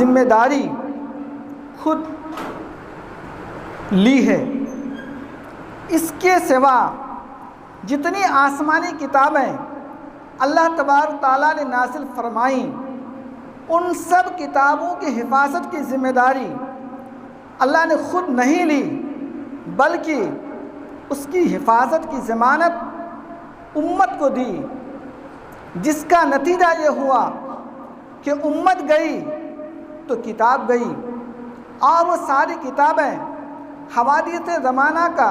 ذمہ داری خود لی ہے۔ اس کے سوا جتنی آسمانی کتابیں اللہ تبارک تعالیٰ نے نازل فرمائیں، ان سب کتابوں کی حفاظت کی ذمہ داری اللہ نے خود نہیں لی، بلکہ اس کی حفاظت کی ضمانت امت کو دی، جس کا نتیجہ یہ ہوا کہ امت گئی تو کتاب گئی، اور وہ ساری کتابیں حوادث زمانہ کا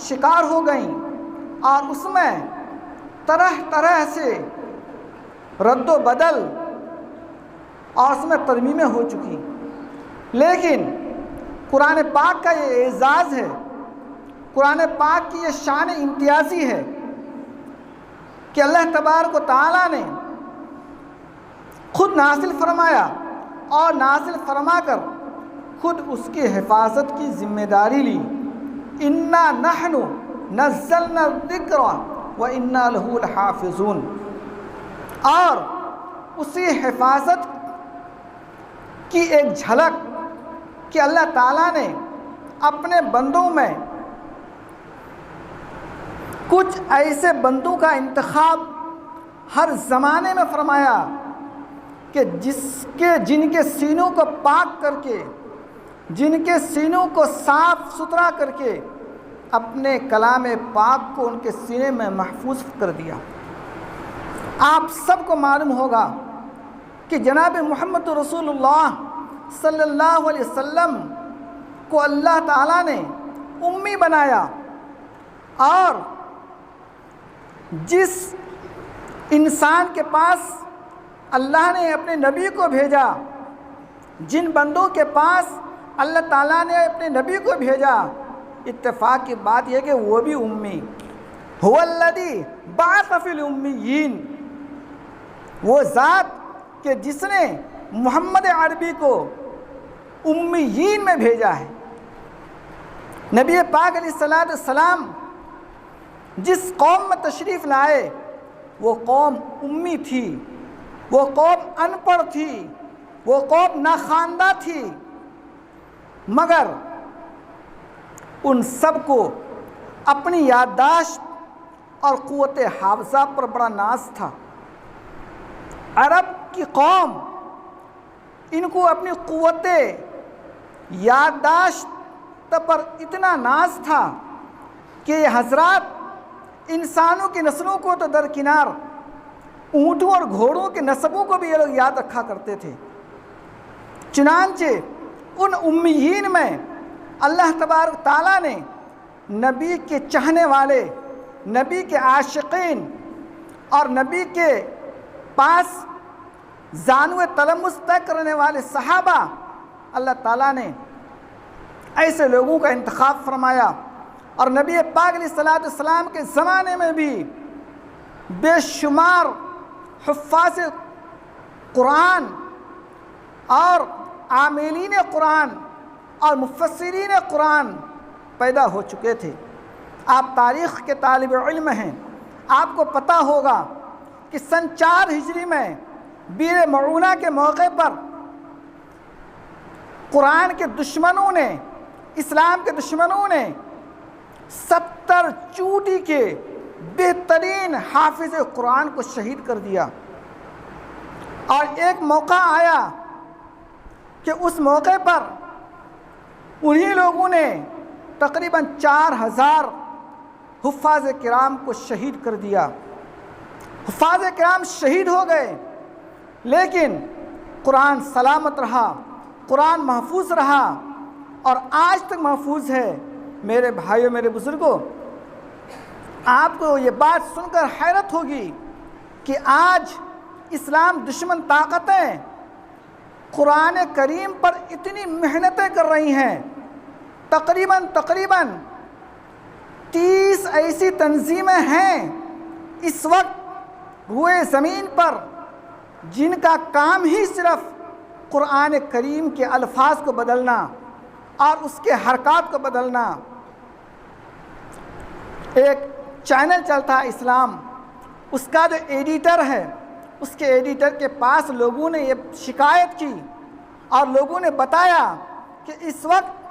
شکار ہو گئیں، اور اس میں طرح طرح سے رد و بدل اور اس میں ترمیمیں ہو چکی۔ لیکن قرآن پاک کا یہ اعزاز ہے، قرآن پاک کی یہ شان امتیازی ہے کہ اللہ تبارک و تعالیٰ نے خود نازل فرمایا، اور نازل فرما کر خود اس کی حفاظت کی ذمہ داری لی۔ انا نحن نزلنا الذکر وانا لہ لحافظون، اور اسی حفاظت کی ایک جھلک کہ اللہ تعالیٰ نے اپنے بندوں میں کچھ ایسے بندوں کا انتخاب ہر زمانے میں فرمایا کہ جن کے سینوں کو پاک کر کے، جن کے سینوں کو صاف ستھرا کر کے اپنے کلام پاک کو ان کے سینے میں محفوظ کر دیا۔ آپ سب کو معلوم ہوگا کہ جناب محمد رسول اللہ صلی اللہ علیہ وسلم کو اللہ تعالیٰ نے امی بنایا، اور جس انسان کے پاس اللہ نے اپنے نبی کو بھیجا، جن بندوں کے پاس اللہ تعالیٰ نے اپنے نبی کو بھیجا، اتفاق کی بات یہ کہ وہ بھی امی، هو الذی بعث فی الامیین، وہ ذات کہ جس نے محمد عربی کو امیین میں بھیجا ہے۔ نبی پاک علیہ السلام جس قوم میں تشریف لائے وہ قوم امی تھی، وہ قوم ان پڑھ تھی، وہ قوم ناخواندہ تھی، مگر ان سب کو اپنی یادداشت اور قوت حافظہ پر بڑا ناز تھا۔ عرب کی قوم، ان کو اپنی قوت یادداشت پر اتنا ناز تھا کہ یہ حضرات انسانوں کی نسلوں کو تو درکنار، اونٹوں اور گھوڑوں کے نسبوں کو بھی یہ لوگ یاد رکھا کرتے تھے۔ چنانچہ ان امیین میں اللہ تبارک تعالیٰ نے نبی کے چاہنے والے، نبی کے عاشقین اور نبی کے پاس زانو تلمس طے کرنے والے صحابہ، اللہ تعالیٰ نے ایسے لوگوں کا انتخاب فرمایا، اور نبی پاک علیہ السلام کے زمانے میں بھی بے شمار حفاظ قرآن اور عاملین قرآن اور مفسرین قرآن پیدا ہو چکے تھے۔ آپ تاریخ کے طالب علم ہیں، آپ کو پتہ ہوگا کہ سن 4 ہجری میں بیر معونہ کے موقع پر قرآن کے دشمنوں نے، اسلام کے دشمنوں نے 70 چوٹی کے بہترین حافظ قرآن کو شہید کر دیا، اور ایک موقع آیا کہ اس موقع پر انہی لوگوں نے تقریباً 4000 حفاظ کرام کو شہید کر دیا۔ حفاظ کرام شہید ہو گئے، لیکن قرآن سلامت رہا، قرآن محفوظ رہا، اور آج تک محفوظ ہے۔ میرے بھائیوں، میرے بزرگوں، آپ کو یہ بات سن کر حیرت ہوگی کہ آج اسلام دشمن طاقتیں قرآن کریم پر اتنی محنتیں کر رہی ہیں۔ تقریباً 30 ایسی تنظیمیں ہیں اس وقت روئے زمین پر جن کا کام ہی صرف قرآن کریم کے الفاظ کو بدلنا اور اس کے حرکات کو بدلنا۔ ایک چینل چلتا ہے اسلام، اس کا جو ایڈیٹر ہے، اس کے ایڈیٹر کے پاس لوگوں نے یہ شکایت کی اور لوگوں نے بتایا کہ اس وقت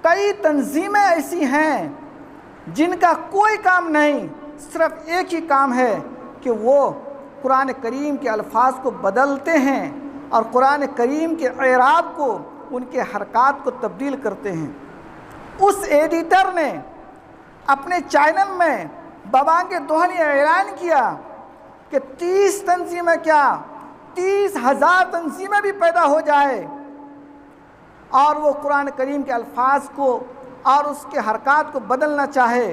کئی تنظیمیں ایسی ہیں جن کا کوئی کام نہیں، صرف ایک ہی کام ہے کہ وہ قرآن کریم کے الفاظ کو بدلتے ہیں اور قرآن کریم کے اعراب کو، ان کے حرکات کو تبدیل کرتے ہیں۔ اس ایڈیٹر نے اپنے چینل میں ببانگ دوہنی اعلان کیا کہ 30 تنظیمیں کیا 30,000 تنظیمیں بھی پیدا ہو جائے اور وہ قرآن کریم کے الفاظ کو اور اس کے حرکات کو بدلنا چاہے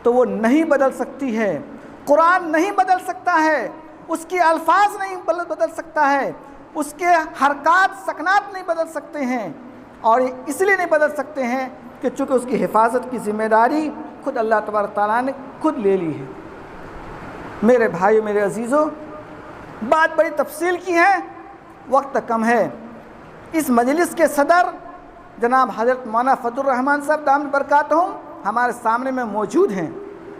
تو وہ نہیں بدل سکتی ہے۔ قرآن نہیں بدل سکتا ہے، اس کے الفاظ نہیں بدل سکتا ہے، اس کے حرکات سکنات نہیں بدل سکتے ہیں، اور اس لیے نہیں بدل سکتے ہیں کہ چونکہ اس کی حفاظت کی ذمہ داری خود اللہ تبارک تعالیٰ نے خود لے لی ہے۔ میرے بھائیو، میرے عزیزو، بات بڑی تفصیل کی ہے، وقت کم ہے۔ اس مجلس کے صدر جناب حضرت مولانا فضل الرحمان صاحب دامت برکاتہم ہمارے سامنے میں موجود ہیں،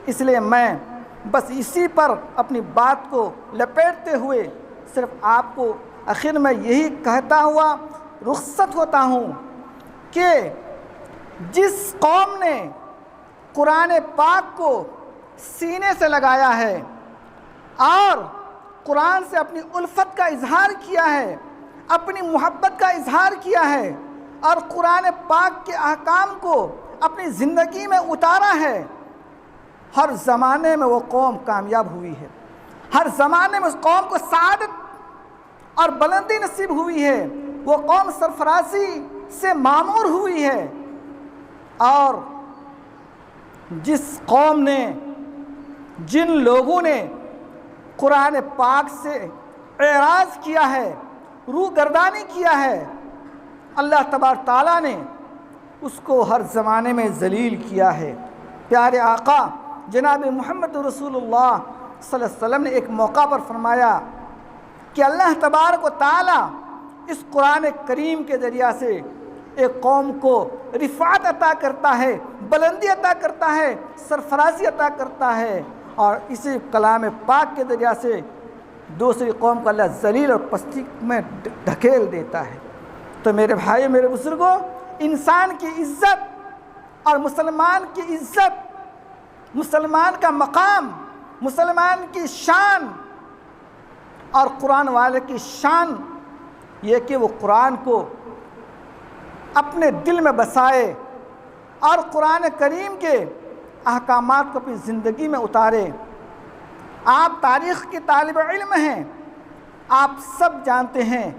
اس لیے میں بس اسی پر اپنی بات کو لپیٹتے ہوئے صرف آپ کو آخر میں یہی کہتا ہوا رخصت ہوتا ہوں کہ جس قوم نے قرآن پاک کو سینے سے لگایا ہے اور قرآن سے اپنی الفت کا اظہار کیا ہے، اپنی محبت کا اظہار کیا ہے اور قرآن پاک کے احکام کو اپنی زندگی میں اتارا ہے، ہر زمانے میں وہ قوم کامیاب ہوئی ہے، ہر زمانے میں اس قوم کو سعادت اور بلندی نصیب ہوئی ہے، وہ قوم سرفرازی سے معمور ہوئی ہے۔ اور جس قوم نے، جن لوگوں نے قرآن پاک سے اعراض کیا ہے، روح گردانی کیا ہے، اللہ تبارک تعالیٰ نے اس کو ہر زمانے میں ذلیل کیا ہے۔ پیارے آقا جناب محمد رسول اللہ صلی اللہ علیہ وسلم نے ایک موقع پر فرمایا کہ اللہ تبارک و تعالیٰ اس قرآن کریم کے ذریعہ سے ایک قوم کو رفعت عطا کرتا ہے، بلندی عطا کرتا ہے، سرفرازی عطا کرتا ہے، اور اسی کلام پاک کے ذریعہ سے دوسری قوم کو اللہ ذلیل اور پستی میں ڈھکیل دیتا ہے۔ تو میرے بھائی، میرے بزرگوں، انسان کی عزت اور مسلمان کی عزت، مسلمان کا مقام، مسلمان کی شان اور قرآن والے کی شان یہ کہ وہ قرآن کو اپنے دل میں بسائے اور قرآن کریم کے احکامات کو اپنی زندگی میں اتارے۔ آپ تاریخ کے طالب علم ہیں، آپ سب جانتے ہیں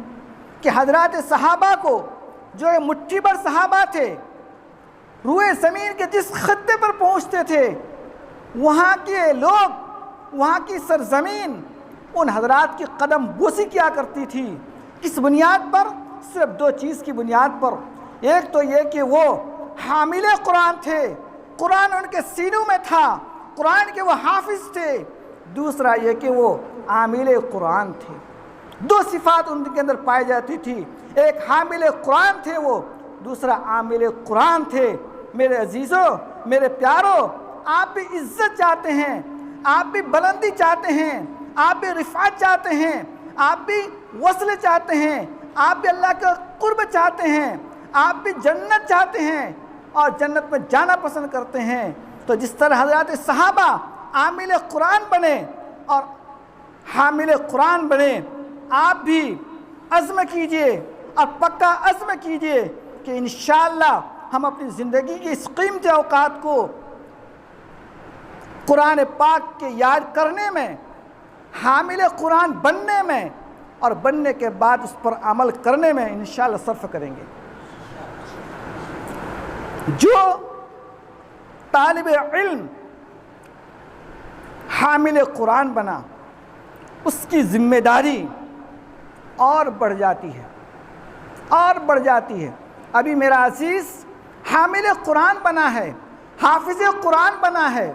کہ حضرات صحابہ کو، جو مٹھی بھر صحابہ تھے، روئے زمین کے جس خطے پر پہنچتے تھے، وہاں کے لوگ، وہاں کی سرزمین ان حضرات کی قدم بوسی کیا کرتی تھی۔ کس بنیاد پر؟ صرف 2 چیز کی بنیاد پر۔ ایک تو یہ کہ وہ حامل قرآن تھے، قرآن ان کے سینوں میں تھا، قرآن کے وہ حافظ تھے۔ دوسرا یہ کہ وہ عامل قرآن تھے۔ 2 صفات ان کے اندر پائی جاتی تھی، ایک حامل قرآن تھے وہ، دوسرا عامل قرآن تھے۔ میرے عزیزوں، میرے پیاروں، آپ بھی عزت چاہتے ہیں، آپ بھی بلندی چاہتے ہیں، آپ بھی رفعت چاہتے ہیں، آپ بھی وصل چاہتے ہیں، آپ بھی اللہ کا قرب چاہتے ہیں، آپ بھی جنت چاہتے ہیں اور جنت میں جانا پسند کرتے ہیں، تو جس طرح حضرات صحابہ عامل قرآن بنے اور حامل قرآن بنے، آپ بھی عزم کیجئے اور پکا عزم کیجئے کہ انشاءاللہ ہم اپنی زندگی کی اس قیمتی اوقات کو قرآن پاک کے یاد کرنے میں، حامل قرآن بننے میں اور بننے کے بعد اس پر عمل کرنے میں انشاءاللہ صرف کریں گے۔ جو طالب علم حامل قرآن بنا، اس کی ذمہ داری اور بڑھ جاتی ہے، اور بڑھ جاتی ہے۔ ابھی میرا عزیز حامل قرآن بنا ہے، حافظ قرآن بنا ہے،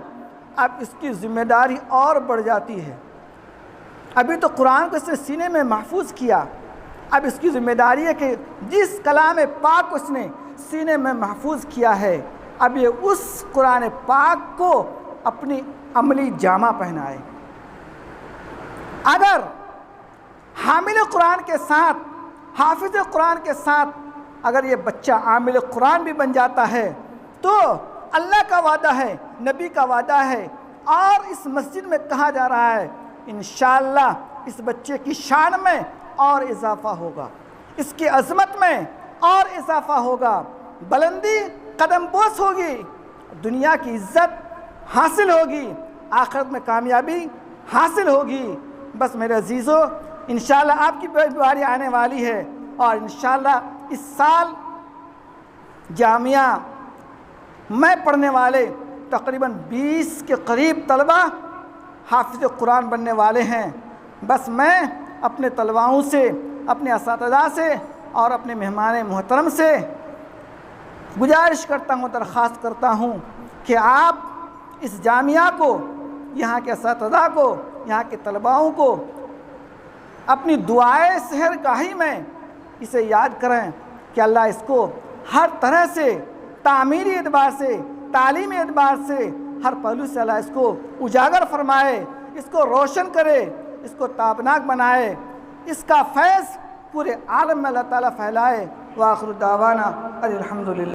اب اس کی ذمہ داری اور بڑھ جاتی ہے۔ ابھی تو قرآن کو اس نے سینے میں محفوظ کیا، اب اس کی ذمہ داری ہے کہ جس کلام پاک کو اس نے سینے میں محفوظ کیا ہے، اب یہ اس قرآن پاک کو اپنی عملی جامہ پہنائے۔ اگر حامل قرآن کے ساتھ حافظ قرآن کے ساتھ اگر یہ بچہ عامل قرآن بھی بن جاتا ہے تو اللہ کا وعدہ ہے، نبی کا وعدہ ہے، اور اس مسجد میں کہا جا رہا ہے انشاءاللہ اس بچے کی شان میں اور اضافہ ہوگا، اس کی عظمت میں اور اضافہ ہوگا، بلندی قدم بوس ہوگی، دنیا کی عزت حاصل ہوگی، آخرت میں کامیابی حاصل ہوگی۔ بس میرے عزیزو، انشاءاللہ آپ کی باری آنے والی ہے، اور انشاءاللہ اس سال جامعہ میں پڑھنے والے تقریباً 20 کے قریب طلبہ حافظ قرآن بننے والے ہیں۔ بس میں اپنے طلباؤں سے، اپنے اساتذہ سے اور اپنے مہمان محترم سے گزارش کرتا ہوں، درخواست کرتا ہوں کہ آپ اس جامعہ کو، یہاں کے اساتذہ کو، یہاں کے طلباؤں کو اپنی دعائے سحر گاہی میں اسے یاد کریں کہ اللہ اس کو ہر طرح سے، تعمیری اعتبار سے، تعلیمی اعتبار سے، ہر پہلو سے اللہ اس کو اجاگر فرمائے، اس کو روشن کرے، اس کو تابناک بنائے، اس کا فیض پورے عالم میں اللہ تعالیٰ پھیلائے۔ وآخر دعوانا الحمدللہ۔